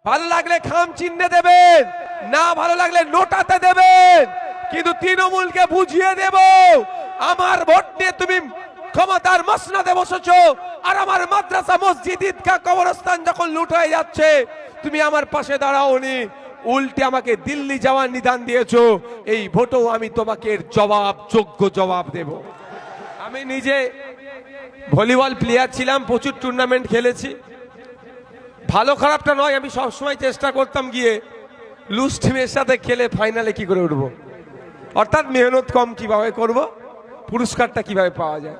ভালো লাগলে খাম চিহ্নে দেবেন, না ভালো লাগলে নোটাতে দেবেন, কিন্তু তৃণমূলকে বুঝিয়ে দেব আমার ভোট নিয়ে তুমি ক্ষমতার মসনদে বসেছো, আর আমার মাদ্রাসা মসজিদ ঈদগাহ কবরস্থান যখন লুট হয়ে যাচ্ছে তুমি আমার পাশে দাঁড়াওনি, উল্টে আমাকে দিল্লি যাওয়ার নিদান দিয়েছো। এই ভোটও আমি তোমাকে এর জবাব, যোগ্য জবাব দেব। আমি নিজে ভলিবল প্লেয়ার ছিলাম, প্রচুর টুর্নামেন্ট খেলেছি। ভালো খারাপটা নয়, আমি সবসময় চেষ্টা করতাম গিয়ে লুজ টিমের সাথে খেলে ফাইনালে কি করে উঠবো, অর্থাৎ মেহনত কম কিভাবে করব, পুরস্কারটা কিভাবে পাওয়া যায়।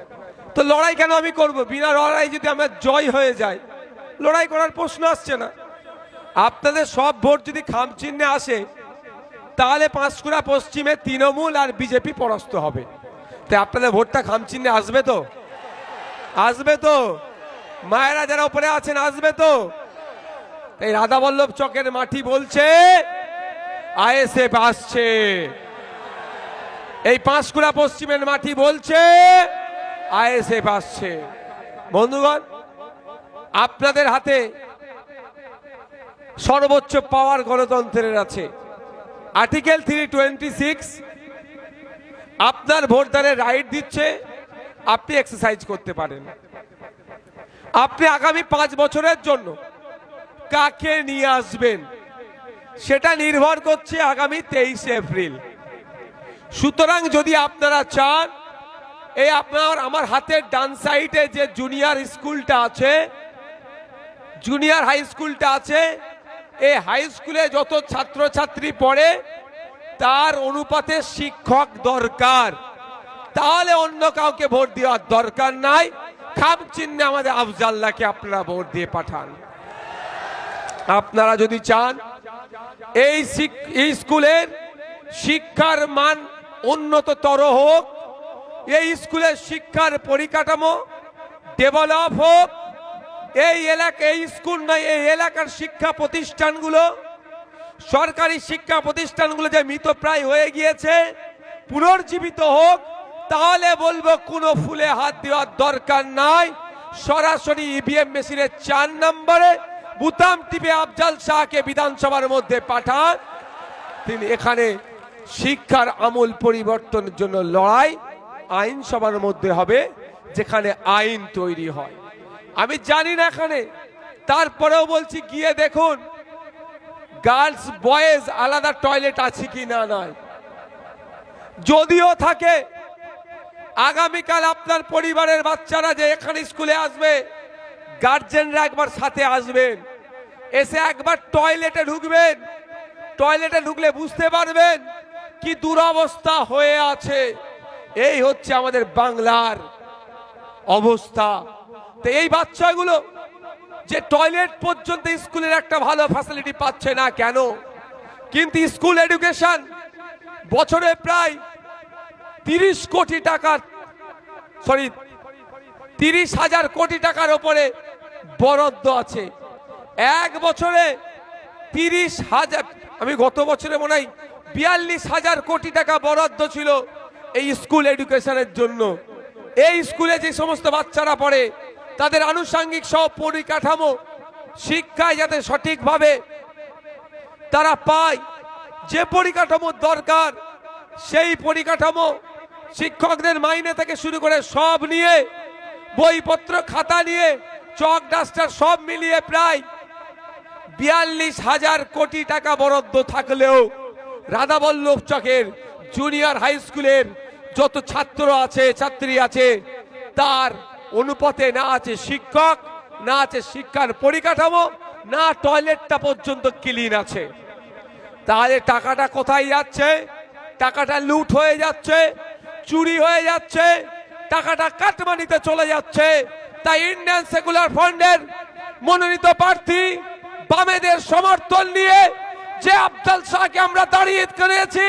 তো লড়াই কেন আমি করব? বিনা লড়াই যদি আমার জয় হয়ে যায়, লড়াই করার প্রশ্ন আসছে না। আপনাদের সব ভোট যদি খাম চিহ্নে আসে, তাহলে পাঁশকুড়া পশ্চিমে তৃণমূল আর বিজেপি পরাস্ত হবে। তাই আপনাদের ভোটটা খাম চিহ্নে আসবে তো? আসবে তো? মায়েরা যারা উপরে আছেন আসবে তো? এই রাধাবল্লভ চকের মাটি বলছে আইএসএফ আসছে, এই পাঁশকুড়া পশ্চিমের মাটি বলছে আইএসএফ আসছে। বন্ধুগণ, আপনাদের হাতে সর্বোচ্চ পাওয়ার গণতন্ত্রের আছে। আর্টিকেল 326 আপনার ভোটদানের রাইট দিচ্ছে, আপনি এক্সারসাইজ করতে পারেন। আপনি আগামী 5 বছরের জন্য কাকে নিয়ে আসবেন সেটা নির্ভর করছে আগামী 23 এপ্রিল। সুতরাং যদি আপনারা চান, এই আপনার আমার হাতের ডান সাইডে যে জুনিয়র স্কুলটা আছে, জুনিয়র হাই স্কুলটা আছে, এই হাই স্কুলে যত ছাত্রছাত্রী পড়ে তার অনুপাতে শিক্ষক দরকার, তাহলে অন্য কাউকে ভোট দেওয়ার দরকার নাই। খাম চিহ্নে আমাদের আফজাল্লাহকে আপনারা ভোট দিয়ে পাঠান। আপনারা যদি চান এই স্কুলের শিক্ষার মান উন্নততর হোক, এই স্কুলের শিক্ষার পরিকাঠামো ডেভেলপ হোক, এই স্কুল নয়, এই এলাকার শিক্ষা প্রতিষ্ঠানগুলো, সরকারি শিক্ষা প্রতিষ্ঠানগুলো যে মৃতপ্রায় হয়ে গিয়েছে পুনর্জীবিত হোক, তাহলে বলবো কোনো ফুলে হাত দেওয়ার দরকার নাই। সরাসরি ইভিএম মেশিনের 4 নম্বরে বুতাম টিপে আফজাল শাহকে বিধানসভার মধ্যে পাঠান। তিনি এখানে শিক্ষার আমূল পরিবর্তনের জন্য লড়াই আইনসভার মধ্যে হবে, যেখানে আইন তৈরি হয়। আমি জানি না এখানে, তারপরেও বলছি গিয়ে দেখুন গার্লস বয়েজ আলাদা টয়লেট আছে কি না। নাই, যদিও থাকে, আগামীকাল আপনার পরিবারের বাচ্চারা যে এখানে স্কুলে আসবে, গার্জেনরা একবার সাথে আসবেন, এসে একবার টয়লেটে ঢুকবেন। টয়লেটে ঢুকলে বুঝতে পারবেন কি দুরবস্থা হয়ে আছে। এই হচ্ছে আমাদের বাংলার অবস্থা। তো এই বাচ্চাগুলো যে টয়লেট পর্যন্ত স্কুলের একটা ভালো ফ্যাসিলিটি পাচ্ছে না কেন? কিন্তু স্কুল এডুকেশন বছরে প্রায় 30,000 কোটি টাকার উপরে বরাদ্দ আছে। এক বছরে 30,000, আমি গত বছরে মনে হয় 42,000 কোটি টাকা বরাদ্দ ছিল এই স্কুল এডুকেশনের জন্য। এই স্কুলে যে সমস্ত বাচ্চারা পড়ে তাদের আনুষঙ্গিক সব পরিকাঠামো, শিক্ষায় যাতে সঠিকভাবে তারা পায়, যে পরিকাঠামো দরকার সেই পরিকাঠামো, শিক্ষকদের মাইনে থেকে শুরু করে সব নিয়ে, বইপত্র খাতা নিয়ে, চক ডাস্টার সব মিলিয়ে প্রায় 42,000 কোটি টাকা বরাদ্দ থাকলেও রাধাবল্লভ চকের জুনিয়র হাই স্কুলের যত ছাত্র আছে, ছাত্রী আছে, তার অনুপাতে না আছে শিক্ষক, না আছে শিক্ষার পরিকাঠামো, না টয়লেটটা পর্যন্ত ক্লিন আছে। তাহলে টাকাটা কোথায় যাচ্ছে? টাকাটা লুট হয়ে যাচ্ছে, চুরি হয়ে যাচ্ছে, টাকাটা কাটমানিতে চলে যাচ্ছে। তাই ইন্ডিয়ান সেকুলার ফ্রন্টের মনোনীত প্রার্থী, বামেদের সমর্থন নিয়ে যে আফজাল শাহকে আমরা দাঁড়িয়ে করেছি,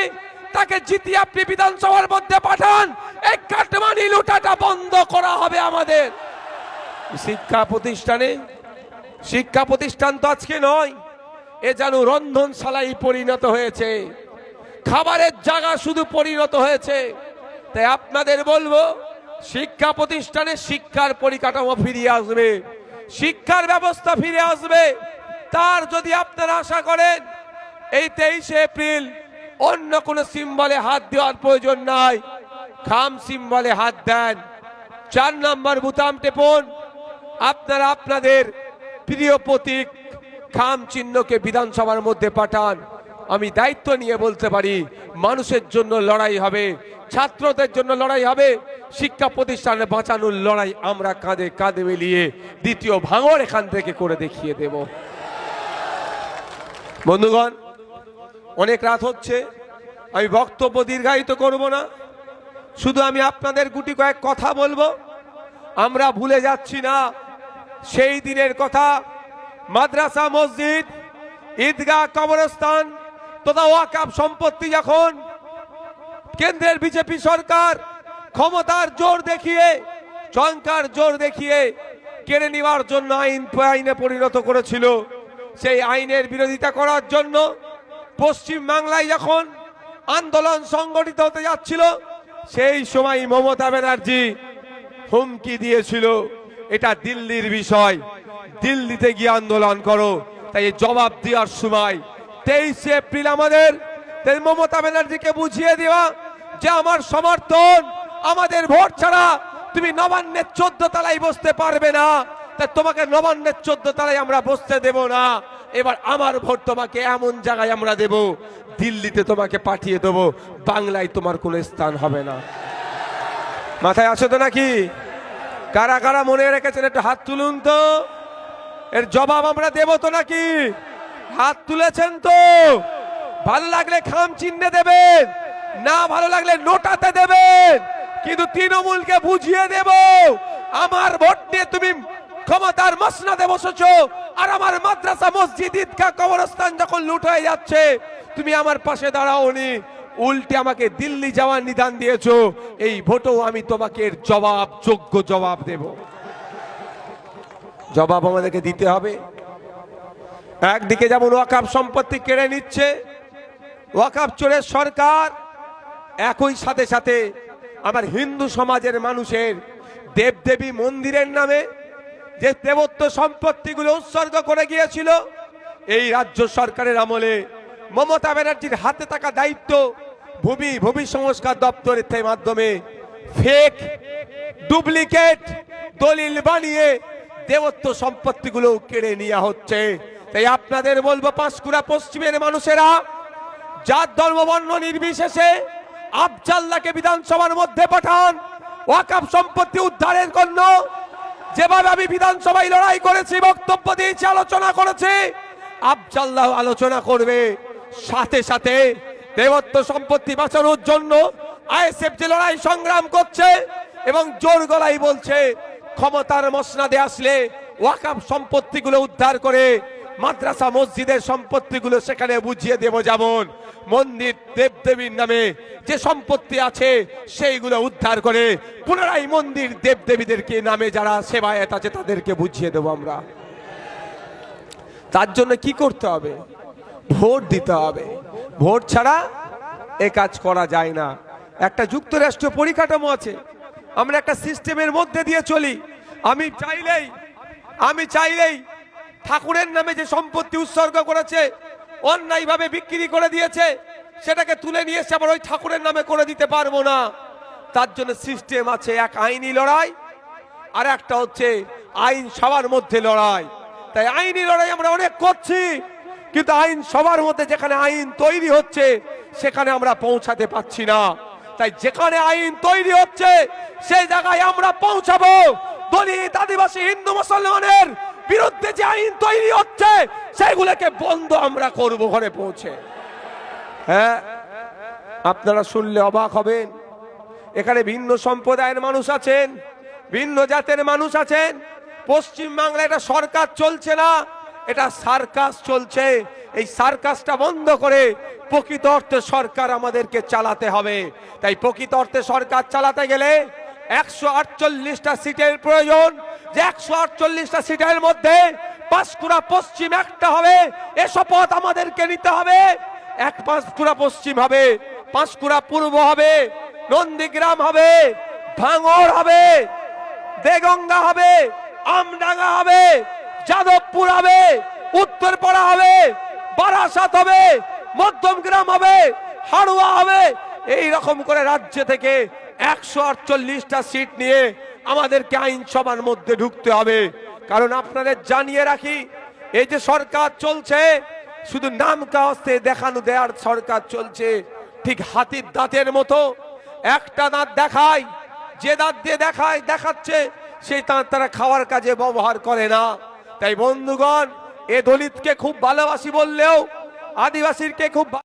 তাকে জিতিয়ে আপনি বিধানসভার মধ্যে পাঠান। এই কাটমানি লুটাটা বন্ধ করা হবে আমাদের শিক্ষা প্রতিষ্ঠানে। শিক্ষা প্রতিষ্ঠান তো আজকে নয়, এ যেন রন্ধনশালায় পরিণত হয়েছে, খাবারের জায়গা শুধু পরিণত হয়েছে। তাই আপনাদের বলবো, শিক্ষা প্রতিষ্ঠানে শিক্ষার পরিকাঠামো ফিরে আসবে, শিক্ষার ব্যবস্থা ফিরে আসবে। তার যদি আপনারা আশা করেন এই 23শে এপ্রিল অন্য কোনো সিম্বলে হাত দেওয়ার প্রয়োজন নাই, খাম সিম্বলে হাত দেন, 4 নম্বর বুতাম টেপুন, আপনারা আপনাদের প্রিয় প্রতীক খাম চিহ্নকে বিধানসভার মধ্যে পাঠান। আমি দায়িত্ব নিয়ে বলতে পারি মানুষের জন্য লড়াই হবে, ছাত্রদের জন্য লড়াই হবে, শিক্ষা প্রতিষ্ঠানে বাঁচানোর লড়াই আমরা কাঁধে কাঁধে মিলিয়ে দ্বিতীয় ভাঙড় এখান থেকে করে দেখিয়ে দেব। বন্ধুগণ, অনেক রাত হচ্ছে, আমি বক্তব্য দীর্ঘায়িত করব না, শুধু আমি আপনাদের গুটি কয়েক কথা বলবো। আমরা ভুলে যাচ্ছি না সেই দিনের কথা। মাদ্রাসা, মসজিদ, ঈদগাহ, কবরস্থান তথা ওয়াকফ সম্পত্তি যখন কেন্দ্রের বিজেপি সরকার ক্ষমতার জোর দেখিয়ে, চমকার জোর দেখিয়ে কেড়ে নেওয়ার জন্য আইনে পরিণত করেছিল, সেই আইনের বিরোধিতা করার জন্য পশ্চিম বাংলায় যখন আন্দোলন সংগঠিত হতে যাচ্ছিল, সেই সময় মমতা ব্যানার্জি হুমকি দিয়েছিল এটা দিল্লির বিষয়, দিল্লিতে গিয়ে আন্দোলন করো। তাই জবাব দেওয়ার সময় 23শে এপ্রিল আমাদের মমতা ব্যানার্জিকে বুঝিয়ে দেওয়া যে আমার সমর্থন, আমাদের ভোট ছাড়া তুমি নবান্নের 14 তলায় বসতে পারবে না, তাই তোমাকে নবান্নের 14 তলায় আমরা বসতে দেব না। এবার আমার ভোট তোমাকে এমন জায়গায় আমরা দেব, দিল্লিতে তোমাকে পাঠিয়ে দেবো, বাংলায় তোমার কোনো স্থান হবে না। মাথায় আছে তো নাকি? কারা কারা মনে রেখেছেন একটু হাত তুলুন তো, এর জবাব আমরা দেব তো নাকি? হাত তুলেছেন তো? ভালো লাগলে খাম চিহ্নে দেবেন, না ভালো লাগলে নোটাতে দেবেন, কিন্তু তৃণমূলকে বুঝিয়ে দেব আমার ভোট নিয়ে তুমি ক্ষমতার মসনদে বসেছো, আর আমার মাদ্রাসা, মসজিদ, ঈদগাহ, কবরস্থান যখন লুট হয়ে যাচ্ছে তুমি আমার পাশে দাঁড়াওনি, উল্টে আমাকে দিল্লি যাওয়ার নিদান দিয়েছো। এই ভোটও আমি তোমাকে এর জবাব, যোগ্য জবাব দেব। জবাব আমাদেরকে দিতে হবে। একদিকে যেমন ওয়াকফ সম্পত্তি কেড়ে নিচ্ছে ওয়াকফ চোরের সরকার, একই সাথে সাথে আমার হিন্দু সমাজের মানুষের দেবদেবী মন্দিরের নামে যে দেবত্ব সম্পত্তিগুলো উৎসর্গ করে গিয়েছিল, এই রাজ্য সরকারের আমলে মমতা ব্যানার্জির হাতে থাকা দায়িত্ব ভূমি সংস্কার দপ্তরের মাধ্যমে ফেক, ডুপ্লিকেট দলিল বানিয়ে দেবত্ব সম্পত্তিগুলো কেড়ে নেওয়া হচ্ছে। তাই আপনাদের বলবো, পাঁশকুড়া পশ্চিমের মানুষেরা জাত, ধর্ম, বর্ণ নির্বিশেষে আফজাল্লাহকে বিধানসভার মধ্যে পাঠান। ওয়াকফ সম্পত্তি উদ্ধারের জন্য যেভাবে আমি বিধানসভায় লড়াই করেছি, বক্তব্য দিয়েছি, আলোচনা করেছি, আফজাল্লাহ আলোচনা করবে। সাথে সাথে দেবত্ব সম্পত্তি বাঁচানোর জন্য আইএসএফ যে লড়াই সংগ্রাম করছে এবং জোর গলায় বলছে ক্ষমতার মসনদে আসলে ওয়াকফ সম্পত্তিগুলো উদ্ধার করে মাদ্রাসা, মসজিদের সম্পত্তিগুলো সেখানে বুঝিয়ে দেব। যেমন মন্দির, দেবদেবীর নামে যে সম্পত্তি আছে সেইগুলো উদ্ধার করে পুনরায় মন্দির, দেবদেবীদেরকে নামে যারা সেবায়েত আছে তাদেরকে বুঝিয়ে দেব আমরা। তার জন্য কি করতে হবে? ভোট দিতে হবে। ভোট ছাড়া এ কাজ করা যায় না। একটা যুক্তরাষ্ট্র পরিকাঠামো আছে, আমরা একটা সিস্টেমের মধ্যে দিয়ে চলি। আমি চাইলেই ঠাকুরের নামে যে সম্পত্তি উৎসর্গ করেছে, অন্যায়ভাবে বিক্রি করে দিয়েছে, সেটাকে তুলে নিয়ে এসে আবার ওই ঠাকুরের নামে করে দিতে পারবো না। তার জন্য সিস্টেম আছে, এক আইনি লড়াই আর একটা হচ্ছে আইন সবার মধ্যে লড়াই। তাই আইনি লড়াই আমরা অনেক করছি, কিন্তু আইন সবার মধ্যে যেখানে আইন তৈরি হচ্ছে সেখানে আমরা পৌঁছাতে পারছি না। তাই যেখানে আইন তৈরি হচ্ছে সেই জায়গায় আমরা পৌঁছাবো। দলিত, আদিবাসী, হিন্দু, মুসলমানের বিরুদ্ধে যে আইন তৈরি হচ্ছে সেগুলোকে বন্ধ আমরা করব ঘরে পৌঁছে। হ্যাঁ, আপনারা শুনলে অবাক হবেন, এখানে ভিন্ন সম্প্রদায়ের মানুষ আছেন, ভিন্ন জাতের মানুষ আছেন। পশ্চিম বাংলায় এটা সরকার চলছে না, এটা সার্কাস চলছে। এই সার্কাসটা বন্ধ করে প্রকৃত অর্থে সরকার আমাদেরকে চালাতে হবে। তাই প্রকৃত অর্থে সরকার চালাতে গেলে 148টা সিটের প্রয়োজন। যে 148টা সিটের মধ্যে পাঁশকুড়া পশ্চিম একটা হবে, এ শপথ আমাদেরকে নিতে হবে। এক পাঁশকুড়া পশ্চিম হবে, পাঁশকুড়া পূর্ব হবে, নন্দীগ্রাম হবে, ভাঙড় হবে, দেগঙ্গা হবে, আমডাঙ্গা হবে, যাদবপুর হবে, উত্তরপাড়া হবে, বারাসাত হবে, মধ্যমগ্রাম হবে, হাড়ুয়া হবে। এই রকম করে রাজ্য থেকে 148টা সিট নিয়ে আমাদেরকে আইনসভার মধ্যে ঢুকতে হবে। কারণ আপনাদের জানিয়ে রাখি, এই যে সরকার চলছে শুধু নাম কাস্তে দেখানো দেওয়ার সরকার চলছে, ঠিক হাতির দাঁতের মতো। একটা দাঁত দেখায়, যে দাঁত দিয়ে দেখাচ্ছে সেই দাঁত তারা খাওয়ার কাজে ব্যবহার করে না। তাই বন্ধুগণ, এ দলিতকে খুব ভালোবাসি বললেও আদিবাসীকে খুব